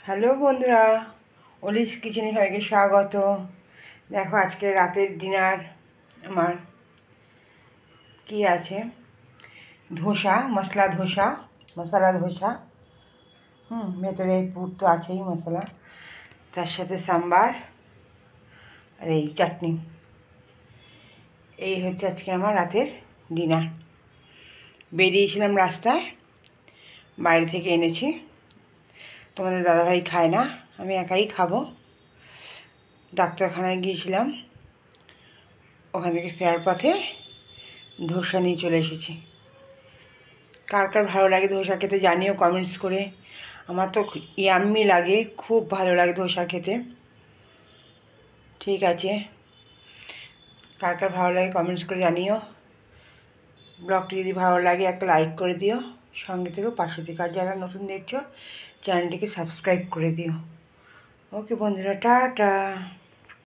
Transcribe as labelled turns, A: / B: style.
A: Hello বন্ধুরা, অলিস কিচেনে সবাইকে স্বাগত। দেখো আজকে রাতের ডিনার আমার কি আছে, ধোসা, মশলা ধোসা। ভেতরে পুর তো আছেই, মশলা, তার সাথে সাম্বার আর এই চাটনি। এই হচ্ছে আজকে আমার রাতের ডিনার। বেরিয়েছিলাম রাস্তায়, বাইরে থেকে এনেছি। তোমাদের দাদাভাই খায় না, আমি একাই খাবো। ডাক্তারখানায় গিয়েছিলাম, ওখান থেকে ফেরার পথে ধোসা নিয়ে চলে এসেছি। কার কার ভালো লাগে ধোসা খেতে জানিও কমেন্টস করে। আমার তো ইয়াম্মি লাগে, খুব ভালো লাগে ধোসা খেতে। ঠিক আছে, কার কার ভালো লাগে কমেন্টস করে জানিও। ব্লগটি যদি ভালো লাগে একটা লাইক করে দিও, সঙ্গে থেকেও পাশে থেকে। আর যারা নতুন দেখছো চ্যানেলটিকে সাবস্ক্রাইব করে দিও। ওকে বন্ধুরা, টাটা।